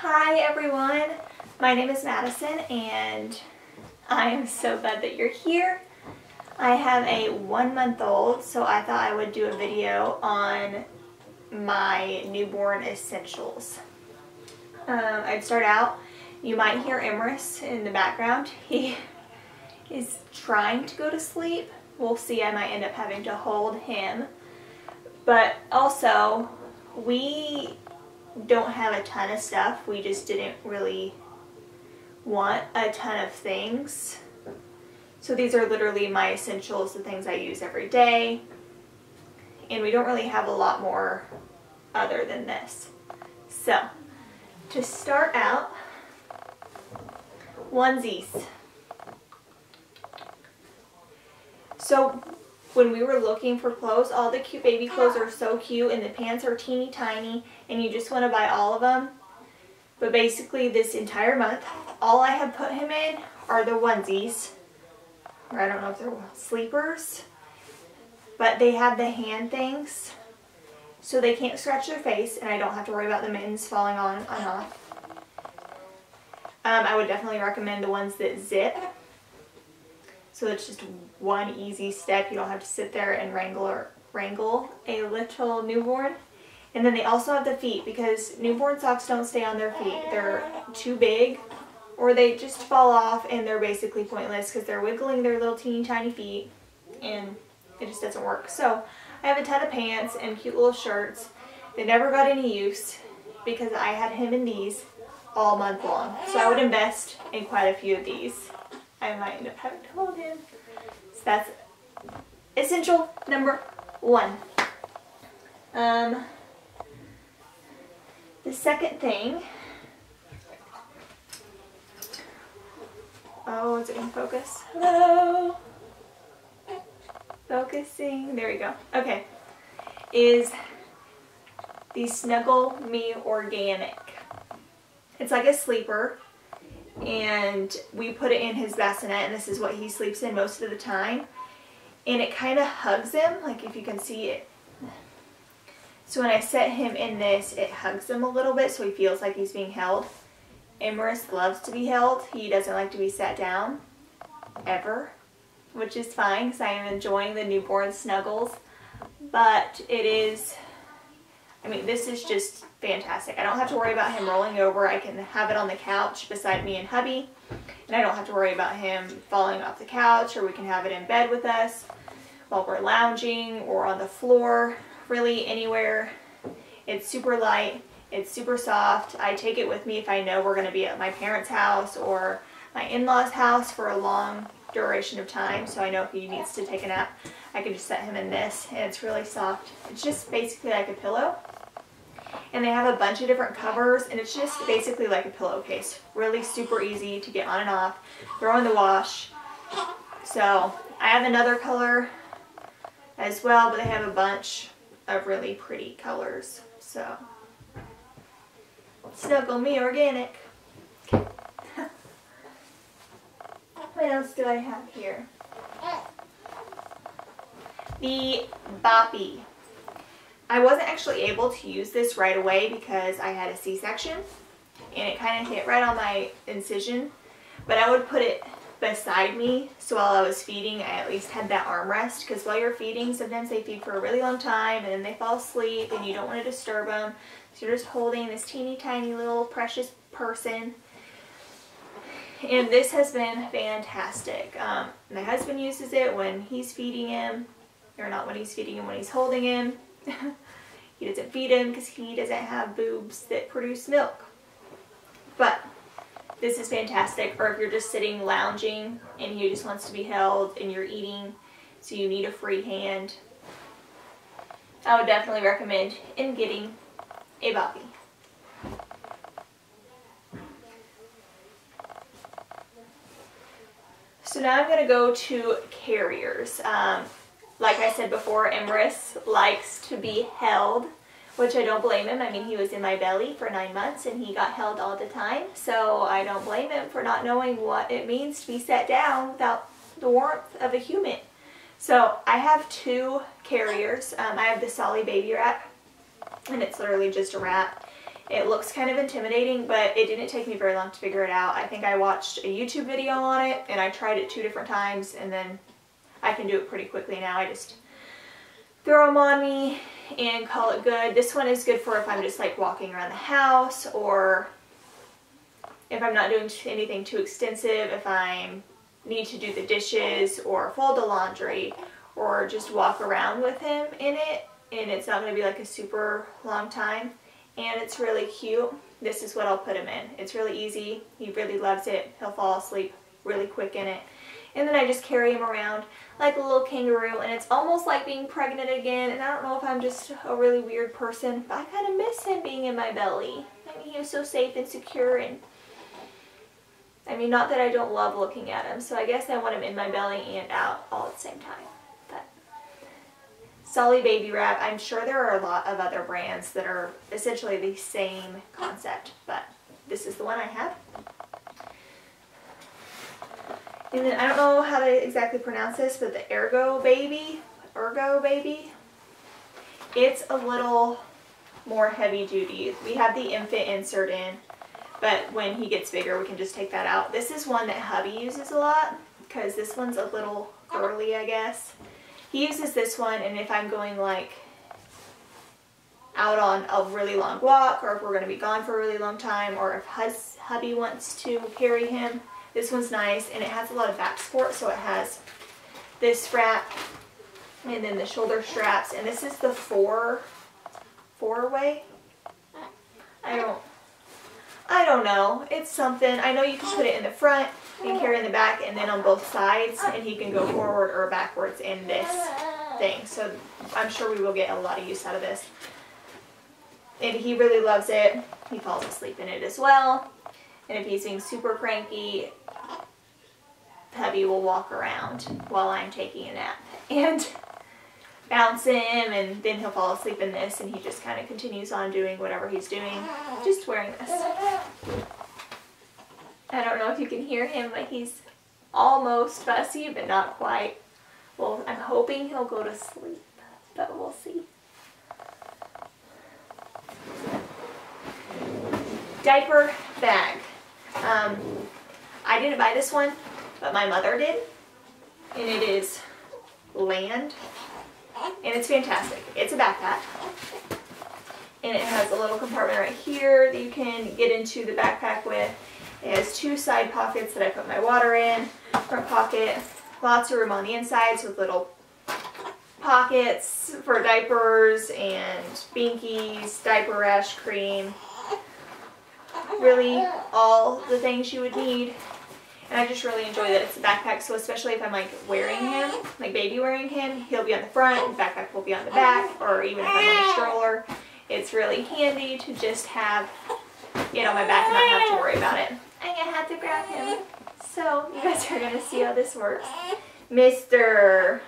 Hi everyone, my name is Madison and I am so glad that you're here. I have a 1-month-old, so I thought I would do a video on my newborn essentials. I'd start out, you might hear Emrys in the background. He is trying to go to sleep. We'll see, I might end up having to hold him. But also, we don't have a ton of stuff. We just didn't really want a ton of things. So these are literally my essentials, the things I use every day. And we don't really have a lot more other than this. So, to start out, onesies. So when we were looking for clothes, all the cute baby clothes are so cute and the pants are teeny tiny and you just want to buy all of them. But basically this entire month, all I have put him in are the onesies. Or I don't know if they're sleepers. But they have the hand things so they can't scratch their face and I don't have to worry about the mittens falling on and off. I would definitely recommend the ones that zip. So it's just one easy step. You don't have to sit there and wrangle a little newborn. And then they also have the feet because newborn socks don't stay on their feet. They're too big or they just fall off and they're basically pointless because they're wiggling their little teeny tiny feet and it just doesn't work. So I have a ton of pants and cute little shirts. They never got any use because I had him in these all month long. So I would invest in quite a few of these. I might end up having to hold him. So that's essential number 1. The second thing. Oh, is it in focus? Hello? Focusing. There we go. Okay. Is the Snuggle Me Organic. It's like a sleeper. And we put it in his bassinet, and this is what he sleeps in most of the time. And it kind of hugs him, like if you can see it. So when I set him in this, it hugs him a little bit so he feels like he's being held. Emrys loves to be held. He doesn't like to be sat down, ever, which is fine because I am enjoying the newborn snuggles. But it is, I mean, this is just fantastic. I don't have to worry about him rolling over. I can have it on the couch beside me and hubby. And I don't have to worry about him falling off the couch, or we can have it in bed with us while we're lounging or on the floor, really anywhere. It's super light. It's super soft. I take it with me if I know we're going to be at my parents' house or my in-laws' house for a long duration of time. So I know if he needs to take a nap, I can just set him in this, and it's really soft. It's just basically like a pillow. And they have a bunch of different covers, and it's just basically like a pillowcase. Really super easy to get on and off. Throw in the wash. So I have another color as well, but they have a bunch of really pretty colors. So Snuggle Me Organic. What else do I have here? The Boppy. I wasn't actually able to use this right away because I had a C-section and it kind of hit right on my incision, but I would put it beside me so while I was feeding I at least had that armrest, because while you're feeding sometimes they feed for a really long time and then they fall asleep and you don't want to disturb them, so you're just holding this teeny tiny little precious person. And this has been fantastic. My husband uses it when he's feeding him, or not when he's feeding him, when he's holding him. He doesn't feed him because he doesn't have boobs that produce milk. But this is fantastic. Or if you're just sitting lounging and he just wants to be held and you're eating, so you need a free hand, I would definitely recommend in getting a Boppy. So now I'm going to go to carriers. Like I said before, Emrys likes to be held, which I don't blame him. I mean, he was in my belly for 9 months and he got held all the time. So I don't blame him for not knowing what it means to be set down without the warmth of a human. So I have 2 carriers. I have the Solly Baby Wrap, and it's literally just a wrap. It looks kind of intimidating, but it didn't take me very long to figure it out. I think I watched a YouTube video on it and I tried it 2 different times, and then I can do it pretty quickly now. I just throw them on me and call it good. This one is good for if I'm just like walking around the house, or if I'm not doing anything too extensive, if I need to do the dishes or fold the laundry or just walk around with him in it, and it's not going to be like a super long time. And it's really cute. This is what I'll put him in. It's really easy. He really loves it. He'll fall asleep really quick in it. And then I just carry him around like a little kangaroo, and it's almost like being pregnant again. And I don't know if I'm just a really weird person, but I kind of miss him being in my belly. I mean, he was so safe and secure, and I mean, not that I don't love looking at him, so I guess I want him in my belly and out all at the same time. But Solly Baby Wrap, I'm sure there are a lot of other brands that are essentially the same concept, but this is the one I have. And then I don't know how to exactly pronounce this, but the Ergo Baby, it's a little more heavy duty. We have the infant insert in, but when he gets bigger we can just take that out. This is one that hubby uses a lot because this one's a little girly, I guess. He uses this one, and if I'm going like out on a really long walk, or if we're going to be gone for a really long time, or if hubby wants to carry him, this one's nice. And it has a lot of back support, so it has this strap and then the shoulder straps, and this is the four-way. I don't know. It's something. I know you can put it in the front and carry in the back, and then on both sides, and he can go forward or backwards in this thing. So I'm sure we will get a lot of use out of this. And he really loves it. He falls asleep in it as well. And if he's being super cranky, hubby will walk around while I'm taking a nap and bounce him, and then he'll fall asleep in this, and he just kind of continues on doing whatever he's doing, just wearing this. I don't know if you can hear him, but he's almost fussy, but not quite. Well, I'm hoping he'll go to sleep, but we'll see. Diaper bag. I didn't buy this one, but my mother did, and it is Land, and it's fantastic. It's a backpack, and it has a little compartment right here that you can get into the backpack with. It has 2 side pockets that I put my water in, front pocket, lots of room on the insides with little pockets for diapers and binkies, diaper rash cream, really all the things you would need. And I just really enjoy that it's a backpack, so especially if I'm like wearing him, like baby wearing him, he'll be on the front, the backpack will be on the back, or even if I'm on a stroller, it's really handy to just have it on my back and not have to worry about it. I'm gonna have to grab him. So you guys are gonna see how this works. Mister.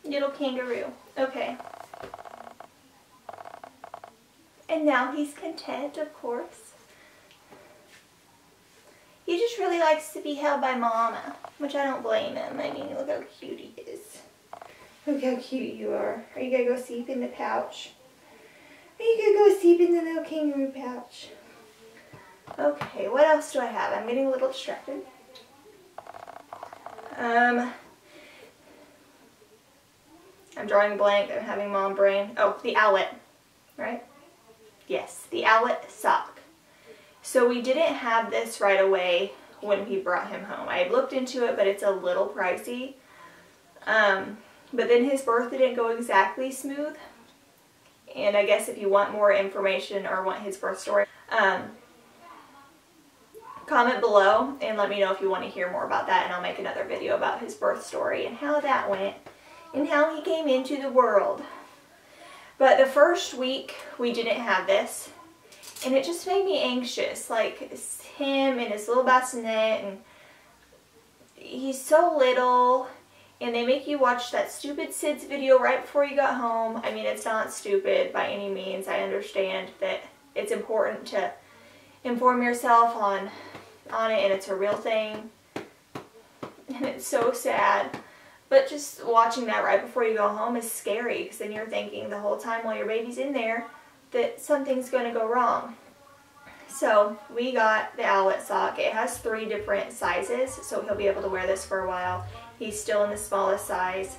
Little kangaroo. Okay. And now he's content, of course. He just really likes to be held by Mama, which I don't blame him. I mean, look how cute he is. Look how cute you are. Are you gonna go sleep in the pouch? Are you gonna go sleep in the little kangaroo pouch? Okay, what else do I have? I'm getting a little distracted. I'm drawing a blank. I'm having mom brain. Oh, the Owlet, right? Yes, the Owlet sock. So we didn't have this right away when we brought him home. I had looked into it, but it's a little pricey. But then his birth didn't go exactly smooth. And I guess if you want more information or want his birth story, comment below and let me know if you want to hear more about that, and I'll make another video about his birth story and how that went and how he came into the world. But the first week we didn't have this, and it just made me anxious. Like, it's him and his little bassinet, and he's so little, and they make you watch that stupid SIDS video right before you got home. I mean, it's not stupid by any means. I understand that it's important to inform yourself on it, and it's a real thing. And it's so sad. But just watching that right before you go home is scary, because then you're thinking the whole time while your baby's in there that something's going to go wrong. So we got the Owlet sock. It has 3 different sizes, so he'll be able to wear this for a while. He's still in the smallest size.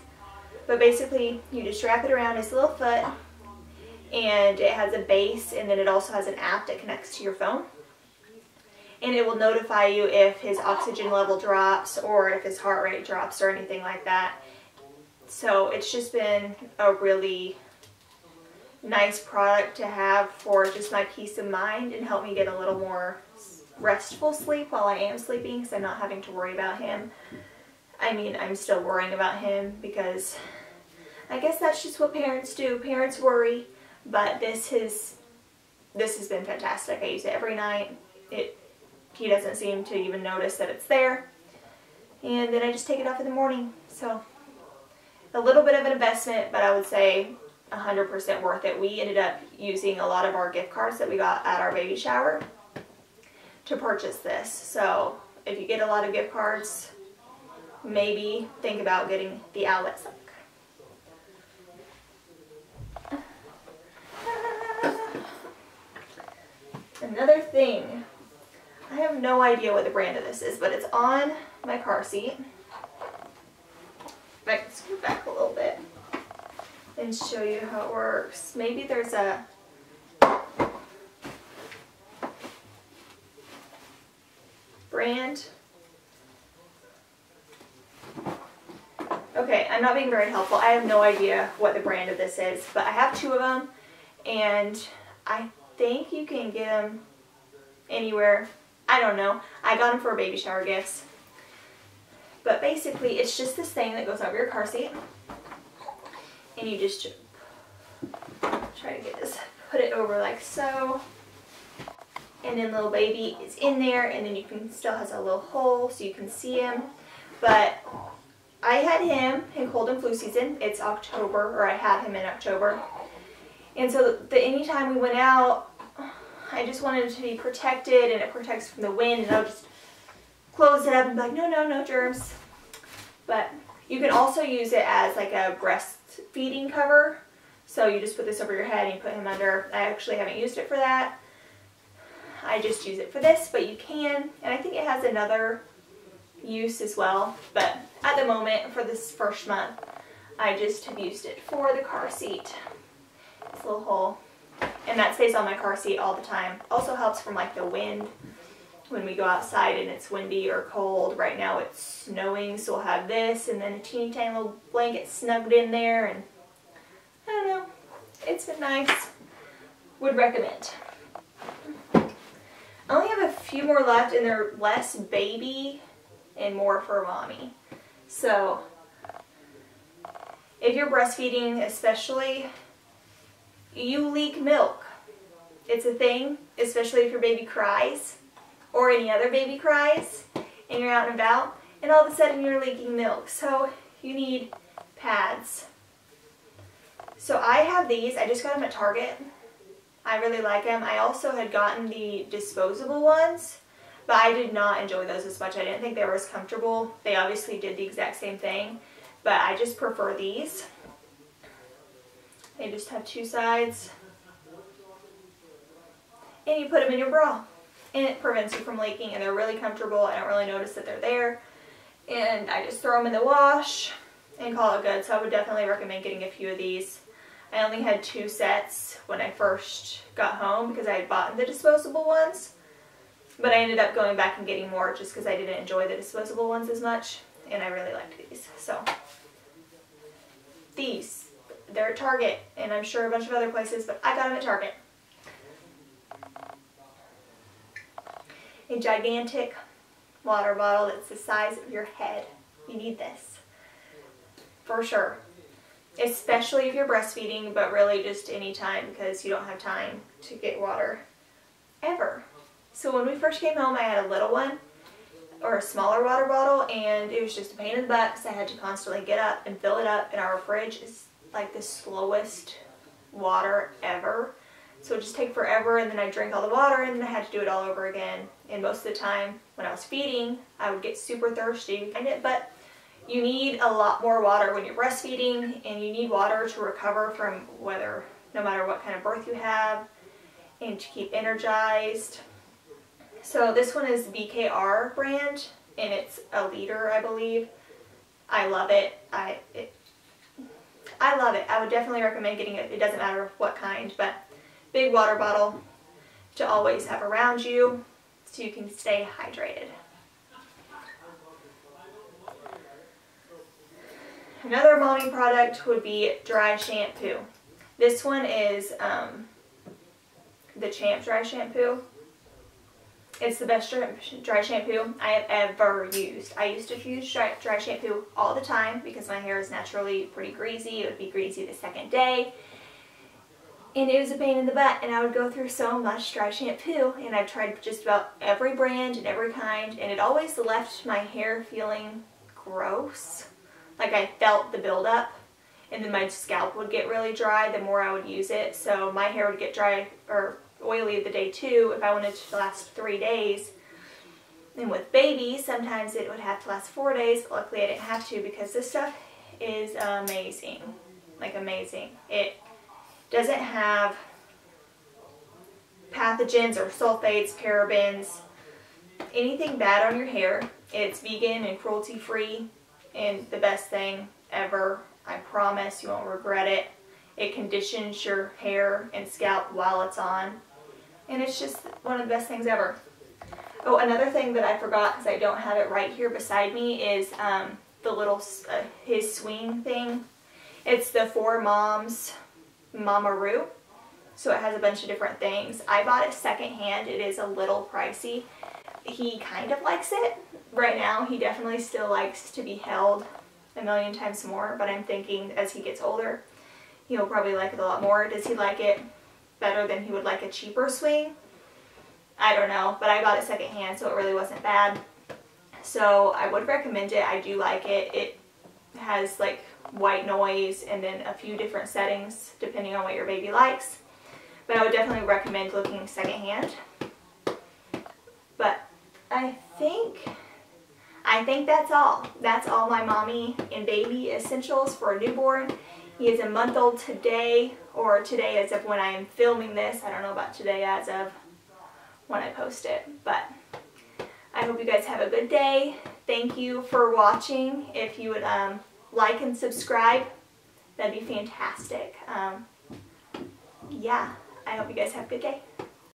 But basically, you just wrap it around his little foot, and it has a base, and then it also has an app that connects to your phone. And it will notify you if his oxygen level drops or if his heart rate drops or anything like that. So it's just been a really nice product to have for just my peace of mind and help me get a little more restful sleep while I am sleeping, because I'm not having to worry about him. I mean, I'm still worrying about him because I guess that's just what parents do. Parents worry, but this has been fantastic. I use it every night. He doesn't seem to even notice that it's there. And then I just take it off in the morning. So a little bit of an investment, but I would say 100% worth it. We ended up using a lot of our gift cards that we got at our baby shower to purchase this. So if you get a lot of gift cards, maybe think about getting the Owlet sock. Another thing, I have no idea what the brand of this is, but it's on my car seat. I can scoot back a little bit and show you how it works. Maybe there's a brand. Okay, I'm not being very helpful. I have no idea what the brand of this is, but I have 2 of them, and I think you can get them anywhere. I don't know. I got them for baby shower gifts. But basically, it's just this thing that goes over your car seat. And you just try to get this, put it over like so. And then little baby is in there, and then you can still has a little hole so you can see him. But I had him in cold and flu season. It's October, or I had him in October. And so anytime we went out, I just wanted it to be protected, and it protects from the wind, and I'll just close it up and be like, no, no, no germs. But you can also use it as like a breastfeeding cover. So you just put this over your head and you put him under. I actually haven't used it for that. I just use it for this, but you can. And I think it has another use as well. But at the moment, for this first month, I just have used it for the car seat. This little hole. And that stays on my car seat all the time. Also helps from like the wind when we go outside and it's windy or cold. Right now it's snowing, so we'll have this and then a teeny tiny little blanket snugged in there, and I don't know. It's been nice. Would recommend. I only have a few more left, and they're less baby and more for mommy. So if you're breastfeeding especially, you leak milk. It's a thing, especially if your baby cries or any other baby cries and you're out and about, and all of a sudden you're leaking milk. So you need pads. So I have these. I just got them at Target. I really like them. I also had gotten the disposable ones, but I did not enjoy those as much. I didn't think they were as comfortable. They obviously did the exact same thing, but I just prefer these. They just have 2 sides, and you put them in your bra, and it prevents you from leaking, and they're really comfortable. I don't really notice that they're there, and I just throw them in the wash and call it good. So I would definitely recommend getting a few of these. I only had 2 sets when I first got home because I had bought the disposable ones, but I ended up going back and getting more just because I didn't enjoy the disposable ones as much, and I really liked these. So these, they're at Target, and I'm sure a bunch of other places, but I got them at Target. A gigantic water bottle that's the size of your head. You need this for sure, especially if you're breastfeeding, but really just any time, because you don't have time to get water ever. So when we first came home, I had a little one, or a smaller water bottle, and it was just a pain in the butt because I had to constantly get up and fill it up, and our fridge is like the slowest water ever. So it would just take forever, and then I'd drink all the water, and then I had to do it all over again. And most of the time when I was feeding, I would get super thirsty. But you need a lot more water when you're breastfeeding, and you need water to recover from no matter what kind of birth you have, and to keep energized. So this one is BKR brand, and it's a liter, I believe. I love it. I love it. I would definitely recommend getting it. It doesn't matter what kind, but big water bottle to always have around you so you can stay hydrated. Another mommy product would be dry shampoo. This one is the Champ dry shampoo. It's the best dry shampoo I have ever used. I used to use dry shampoo all the time because my hair is naturally pretty greasy. It would be greasy the second day. And it was a pain in the butt, and I would go through so much dry shampoo, and I've tried just about every brand and every kind, and it always left my hair feeling gross. Like I felt the buildup, and then my scalp would get really dry the more I would use it. So my hair would get dry or oily the day too if I wanted it to last 3 days. And with babies, sometimes it would have to last 4 days, but luckily I didn't have to because this stuff is amazing. Like amazing. It doesn't have pathogens or sulfates, parabens, anything bad on your hair. It's vegan and cruelty free, and the best thing ever. I promise you won't regret it. It conditions your hair and scalp while it's on, and it's just one of the best things ever. Oh, another thing that I forgot because I don't have it right here beside me is the little his swing thing. It's the 4Moms Mama-Roo. So it has a bunch of different things. I bought it secondhand. It is a little pricey. He kind of likes it. Right now, he definitely still likes to be held a million times more, but I'm thinking as he gets older, he'll probably like it a lot more. Does he like it better than he would like a cheaper swing? I don't know, but I bought it secondhand, so it really wasn't bad. So I would recommend it. I do like it. It has like white noise and then a few different settings depending on what your baby likes. But I would definitely recommend looking secondhand. But I think that's all. That's all my mommy and baby essentials for a newborn. He is a month old today, or today as of when I am filming this. I don't know about today as of when I post it. But I hope you guys have a good day. Thank you for watching. If you would like and subscribe, that'd be fantastic. Yeah, I hope you guys have a good day.